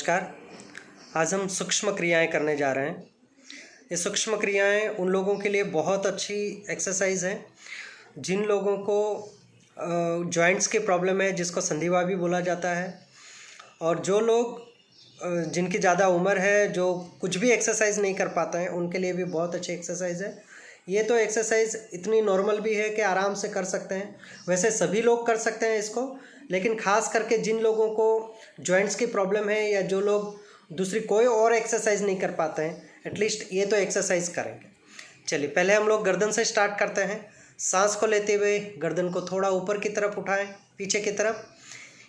नमस्कार। आज हम सूक्ष्म क्रियाएं करने जा रहे हैं। ये सूक्ष्म क्रियाएं उन लोगों के लिए बहुत अच्छी एक्सरसाइज है जिन लोगों को जॉइंट्स की प्रॉब्लम है, जिसको संधिवा भी बोला जाता है, और जो लोग जिनकी ज़्यादा उम्र है, जो कुछ भी एक्सरसाइज नहीं कर पाते हैं, उनके लिए भी बहुत अच्छी एक्सरसाइज है। ये तो एक्सरसाइज इतनी नॉर्मल भी है कि आराम से कर सकते हैं। वैसे सभी लोग कर सकते हैं इसको, लेकिन ख़ास करके जिन लोगों को जॉइंट्स की प्रॉब्लम है या जो लोग दूसरी कोई और एक्सरसाइज नहीं कर पाते हैं, एटलीस्ट ये तो एक्सरसाइज करेंगे। चलिए पहले हम लोग गर्दन से स्टार्ट करते हैं। सांस को लेते हुए गर्दन को थोड़ा ऊपर की तरफ उठाएं, पीछे की तरफ।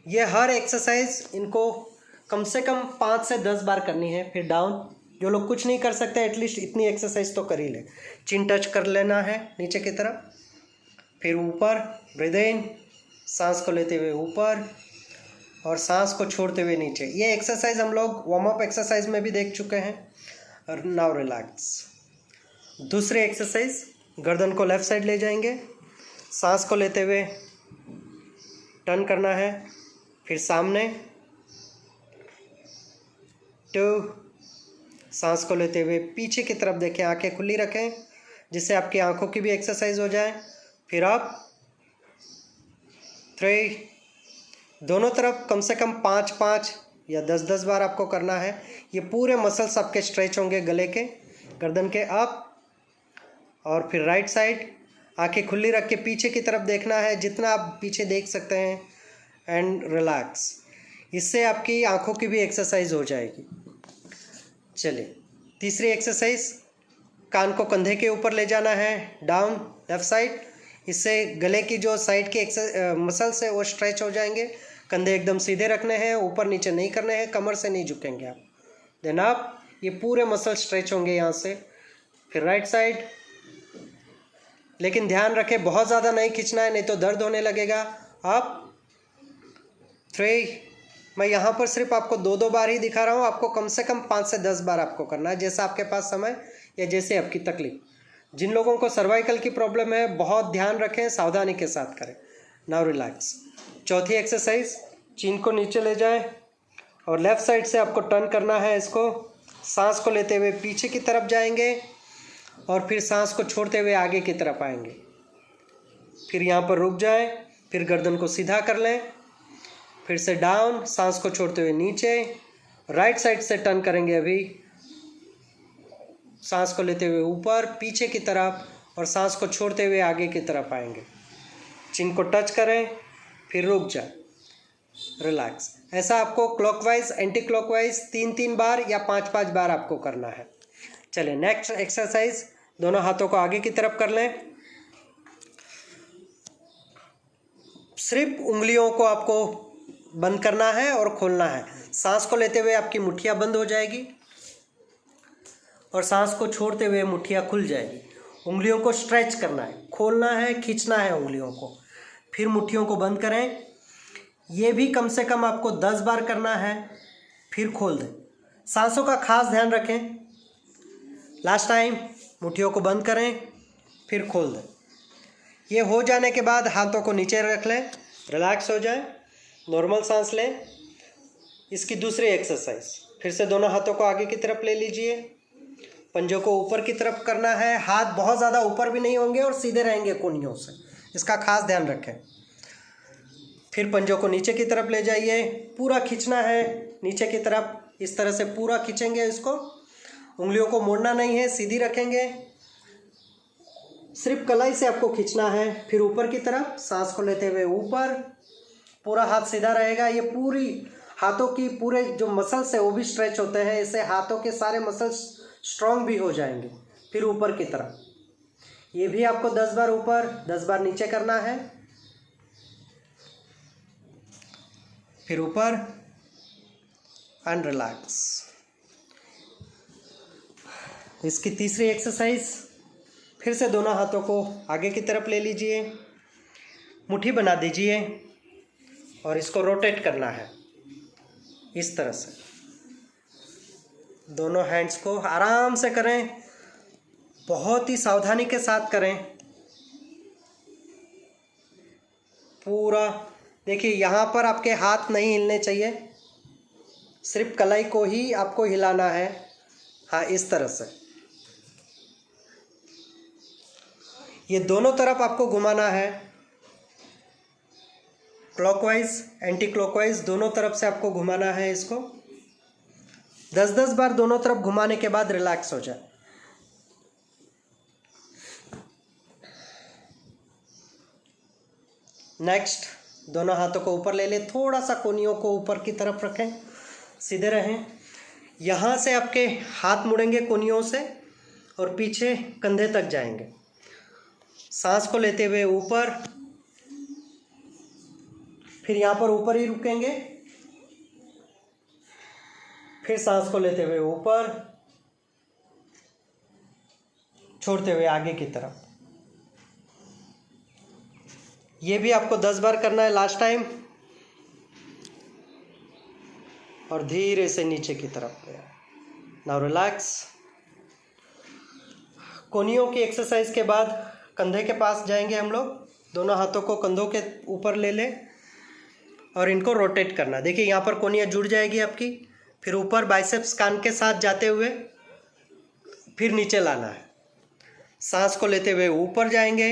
ये हर एक्सरसाइज इनको कम से कम 5 से 10 बार करनी है। फिर डाउन, जो लोग कुछ नहीं कर सकते एटलीस्ट इतनी एक्सरसाइज तो कर ही ले। चिन टच कर लेना है नीचे की तरफ, फिर ऊपर ब्रीद इन, सांस को लेते हुए ऊपर और सांस को छोड़ते हुए नीचे। ये एक्सरसाइज हम लोग वार्म अप एक्सरसाइज में भी देख चुके हैं। और नाउ रिलैक्स। दूसरी एक्सरसाइज, गर्दन को लेफ़्ट साइड ले जाएंगे, सांस को लेते हुए टर्न करना है, फिर सामने 2, सांस को लेते हुए पीछे की तरफ देखें, आंखें खुली रखें जिससे आपकी आंखों की भी एक्सरसाइज हो जाए। फिर आप 3, दोनों तरफ कम से कम 5-5 या 10-10 बार आपको करना है। ये पूरे मसल्स आपके स्ट्रेच होंगे गले के, गर्दन के अप। और फिर राइट साइड, आंखें खुली रख के पीछे की तरफ देखना है जितना आप पीछे देख सकते हैं, एंड रिलैक्स। इससे आपकी आंखों की भी एक्सरसाइज हो जाएगी। चलिए तीसरी एक्सरसाइज, कान को कंधे के ऊपर ले जाना है, डाउन लेफ्ट साइड। इससे गले की जो साइड के मसल्स है वो स्ट्रेच हो जाएंगे। कंधे एकदम सीधे रखने हैं, ऊपर नीचे नहीं करने हैं, कमर से नहीं झुकेंगे आप। देन आप, ये पूरे मसल स्ट्रेच होंगे यहाँ से। फिर राइट साइड, लेकिन ध्यान रखें बहुत ज़्यादा नहीं खींचना है, नहीं तो दर्द होने लगेगा। आप 3, मैं यहाँ पर सिर्फ आपको 2-2 बार ही दिखा रहा हूँ, आपको कम से कम 5 से 10 बार आपको करना है, जैसा आपके पास समय या जैसे आपकी तकलीफ। जिन लोगों को सर्वाइकल की प्रॉब्लम है बहुत ध्यान रखें, सावधानी के साथ करें। Now relax. चौथी एक्सरसाइज, चीन को नीचे ले जाएं और लेफ़्ट साइड से आपको टर्न करना है इसको। सांस को लेते हुए पीछे की तरफ जाएंगे और फिर सांस को छोड़ते हुए आगे की तरफ आएंगे। फिर यहाँ पर रुक जाएं, फिर गर्दन को सीधा कर लें, फिर से डाउन, सांस को छोड़ते हुए नीचे। राइट साइड से टर्न करेंगे अभी, सांस को लेते हुए ऊपर पीछे की तरफ और सांस को छोड़ते हुए आगे की तरफ आएंगे। चिन को टच करें, फिर रुक जाए, रिलैक्स। ऐसा आपको क्लॉकवाइज एंटी क्लॉकवाइज 3-3 बार या 5-5 बार आपको करना है। चलिए नेक्स्ट एक्सरसाइज, दोनों हाथों को आगे की तरफ कर लें। सिर्फ उंगलियों को आपको बंद करना है और खोलना है। सांस को लेते हुए आपकी मुट्ठियाँ बंद हो जाएगी और सांस को छोड़ते हुए मुट्ठियाँ खुल जाएगी। उंगलियों को स्ट्रेच करना है, खोलना है, खींचना है उंगलियों को, फिर मुट्ठियों को बंद करें। ये भी कम से कम आपको 10 बार करना है, फिर खोल दें। सांसों का खास ध्यान रखें। लास्ट टाइम, मुट्ठियों को बंद करें, फिर खोल दें। ये हो जाने के बाद हाथों को नीचे रख लें, रिलैक्स हो जाए, नॉर्मल सांस लें। इसकी दूसरी एक्सरसाइज, फिर से दोनों हाथों को आगे की तरफ ले लीजिए, पंजों को ऊपर की तरफ करना है। हाथ बहुत ज़्यादा ऊपर भी नहीं होंगे और सीधे रहेंगे कोहनियों से, इसका खास ध्यान रखें। फिर पंजों को नीचे की तरफ ले जाइए, पूरा खींचना है नीचे की तरफ, इस तरह से पूरा खींचेंगे इसको। उंगलियों को मोड़ना नहीं है, सीधी रखेंगे, सिर्फ कलाई से आपको खींचना है। फिर ऊपर की तरफ, सांस को लेते हुए ऊपर, पूरा हाथ सीधा रहेगा। ये पूरी हाथों की पूरे जो मसल्स है वो भी स्ट्रेच होते हैं, इससे हाथों के सारे मसल्स स्ट्रॉन्ग भी हो जाएंगे। फिर ऊपर की तरफ, ये भी आपको 10 बार ऊपर 10 बार नीचे करना है, फिर ऊपर एंड रिलैक्स। इसकी तीसरी एक्सरसाइज, फिर से दोनों हाथों को आगे की तरफ ले लीजिए, मुट्ठी बना दीजिए और इसको रोटेट करना है इस तरह से। दोनों हैंड्स को आराम से करें, बहुत ही सावधानी के साथ करें। पूरा देखिए, यहाँ पर आपके हाथ नहीं हिलने चाहिए, सिर्फ कलाई को ही आपको हिलाना है। हाँ, इस तरह से ये दोनों तरफ आपको घुमाना है, क्लॉकवाइज एंटी क्लॉकवाइज दोनों तरफ से आपको घुमाना है। इसको 10-10 बार दोनों तरफ घुमाने के बाद रिलैक्स हो जाए। नेक्स्ट, दोनों हाथों को ऊपर ले लें, थोड़ा सा कोहनियों को ऊपर की तरफ रखें, सीधे रहें। यहाँ से आपके हाथ मुड़ेंगे कोहनियों से और पीछे कंधे तक जाएंगे। सांस को लेते हुए ऊपर, फिर यहाँ पर ऊपर ही रुकेंगे, फिर सांस को लेते हुए ऊपर, छोड़ते हुए आगे की तरफ। ये भी आपको 10 बार करना है लास्ट टाइम। और धीरे से नीचे की तरफ। Now relax. कोहनियों की एक्सरसाइज के बाद कंधे के पास जाएंगे हम लोग। दोनों हाथों को कंधों के ऊपर ले लें और इनको रोटेट करना। देखिए यहाँ पर कोहनियाँ जुड़ जाएगी आपकी। फिर ऊपर बाइसेप्स कान के साथ जाते हुए फिर नीचे लाना है। सांस को लेते हुए ऊपर जाएंगे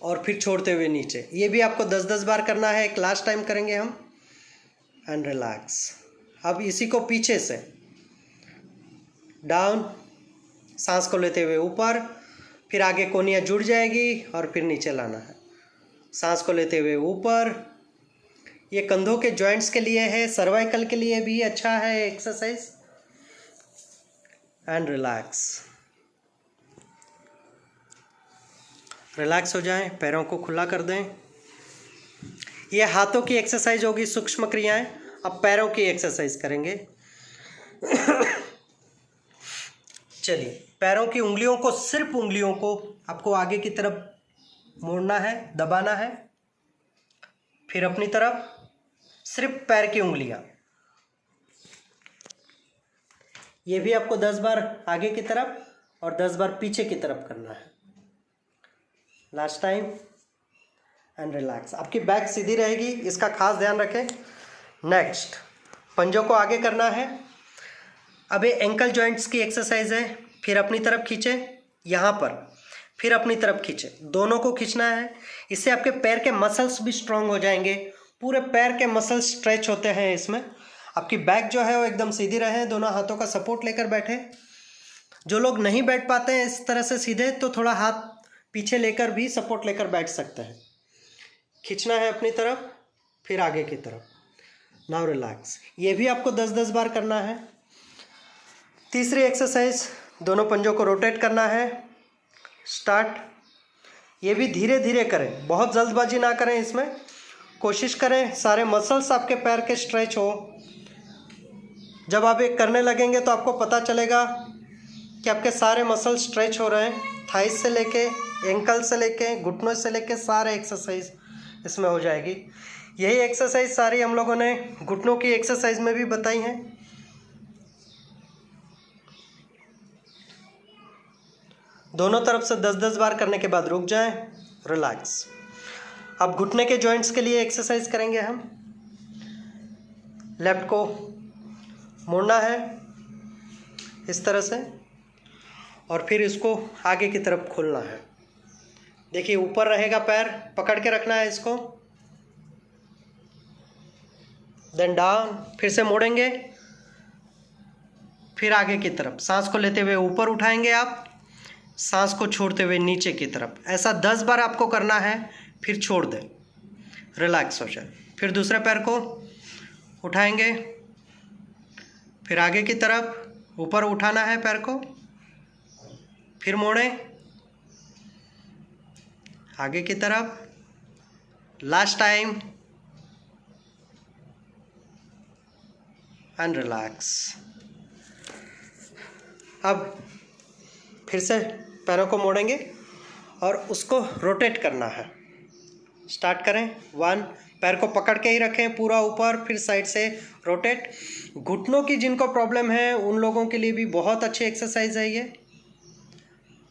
और फिर छोड़ते हुए नीचे। ये भी आपको 10-10 बार करना है। एक लास्ट टाइम करेंगे हम। And relax. अब इसी को पीछे से डाउन, सांस को लेते हुए ऊपर, फिर आगे कोहनियाँ जुड़ जाएगी और फिर नीचे लाना है। सांस को लेते हुए ऊपर। ये कंधों के जॉइंट्स के लिए है, सर्वाइकल के लिए भी अच्छा है एक्सरसाइज। And relax. रिलैक्स हो जाएं, पैरों को खुला कर दें। ये हाथों की एक्सरसाइज होगी, सूक्ष्म क्रियाएं। अब पैरों की एक्सरसाइज करेंगे। चलिए, पैरों की उंगलियों को, सिर्फ उंगलियों को आपको आगे की तरफ मोड़ना है, दबाना है। फिर अपनी तरफ सिर्फ पैर की उंगलियां। ये भी आपको 10 बार आगे की तरफ और 10 बार पीछे की तरफ करना है। Last time. And relax. आपकी बैक सीधी रहेगी, इसका खास ध्यान रखें। नेक्स्ट, पंजों को आगे करना है। अब ये एंकल जॉइंट्स की एक्सरसाइज है। फिर अपनी तरफ खींचे, यहाँ पर, फिर अपनी तरफ खींचे, दोनों को खींचना है। इससे आपके पैर के मसल्स भी स्ट्रांग हो जाएंगे। पूरे पैर के मसल्स स्ट्रेच होते हैं इसमें। आपकी बैक जो है वो एकदम सीधी रहे, दोनों हाथों का सपोर्ट लेकर बैठे। जो लोग नहीं बैठ पाते हैं इस तरह से सीधे, तो थोड़ा हाथ पीछे लेकर भी सपोर्ट लेकर बैठ सकते हैं। खींचना है अपनी तरफ, फिर आगे की तरफ। Now relax. ये भी आपको 10-10 बार करना है। तीसरी एक्सरसाइज, दोनों पंजों को रोटेट करना है। स्टार्ट। ये भी धीरे धीरे करें, बहुत जल्दबाजी ना करें इसमें। कोशिश करें सारे मसल्स आपके पैर के स्ट्रेच हो। जब आप ये करने लगेंगे तो आपको पता चलेगा कि आपके सारे मसल स्ट्रेच हो रहे हैं। थाइस से लेके, एंकल से लेके, घुटनों से लेके सारे एक्सरसाइज इसमें हो जाएगी। यही एक्सरसाइज सारी हम लोगों ने घुटनों की एक्सरसाइज में भी बताई हैं। दोनों तरफ से 10-10 बार करने के बाद रुक जाएं, रिलैक्स। अब घुटने के जॉइंट्स के लिए एक्सरसाइज करेंगे हम। लेफ्ट को मोड़ना है इस तरह से और फिर इसको आगे की तरफ खोलना है। देखिए ऊपर रहेगा पैर, पकड़ के रखना है इसको। देन डाउन, फिर से मोड़ेंगे, फिर आगे की तरफ। सांस को लेते हुए ऊपर उठाएंगे आप, सांस को छोड़ते हुए नीचे की तरफ। ऐसा 10 बार आपको करना है, फिर छोड़ दें, रिलैक्स हो जाए। फिर दूसरे पैर को उठाएंगे, फिर आगे की तरफ, ऊपर उठाना है पैर को, फिर मोड़ें, आगे की तरफ। Last time. And relax. अब फिर से पैरों को मोड़ेंगे और उसको रोटेट करना है। स्टार्ट करें। 1, पैर को पकड़ के ही रखें पूरा ऊपर, फिर साइड से रोटेट। घुटनों की जिनको प्रॉब्लम है उन लोगों के लिए भी बहुत अच्छी एक्सरसाइज है ये।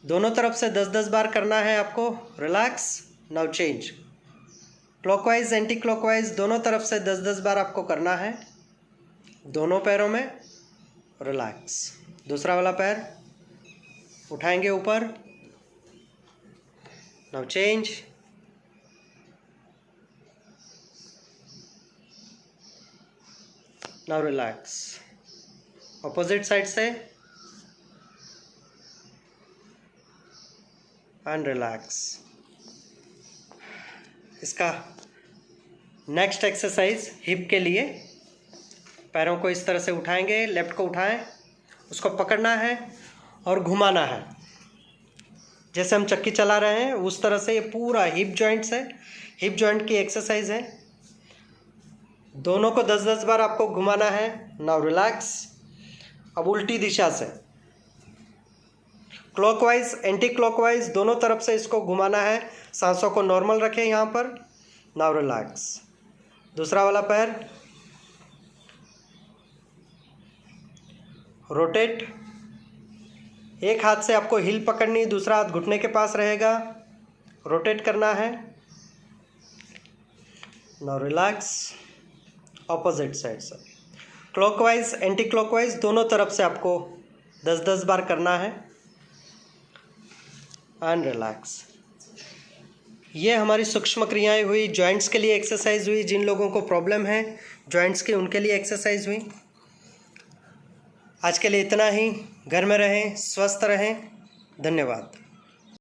दोनों तरफ से 10-10 बार करना है आपको। Relax. Now change. Clockwise anti clockwise दोनों तरफ से 10-10 बार आपको करना है। दोनों पैरों में रिलैक्स। दूसरा वाला पैर उठाएंगे ऊपर। Now change. Now relax. Opposite side से एंड रिलैक्स। इसका नेक्स्ट एक्सरसाइज हिप के लिए पैरों को इस तरह से उठाएंगे, लेफ्ट को उठाएं, उसको पकड़ना है और घुमाना है। जैसे हम चक्की चला रहे हैं उस तरह से। ये पूरा हिप जॉइंट्स है, हिप जॉइंट की एक्सरसाइज है। दोनों को 10-10 बार आपको घुमाना है। Now relax. अब उल्टी दिशा से क्लॉकवाइज एंटी क्लॉकवाइज दोनों तरफ से इसको घुमाना है। सांसों को नॉर्मल रखें यहाँ पर। Now relax. दूसरा वाला पैर रोटेट। एक हाथ से आपको हिल पकड़नी, दूसरा हाथ घुटने के पास रहेगा। रोटेट करना है। Now relax. ऑपोजिट साइड से क्लॉकवाइज एंटी क्लॉकवाइज दोनों तरफ से आपको 10-10 बार करना है एंड रिलैक्स। ये हमारी सूक्ष्म क्रियाएं हुई, जॉइंट्स के लिए एक्सरसाइज हुई। जिन लोगों को प्रॉब्लम है जॉइंट्स की उनके लिए एक्सरसाइज हुई। आज के लिए इतना ही। घर में रहें, स्वस्थ रहें। धन्यवाद।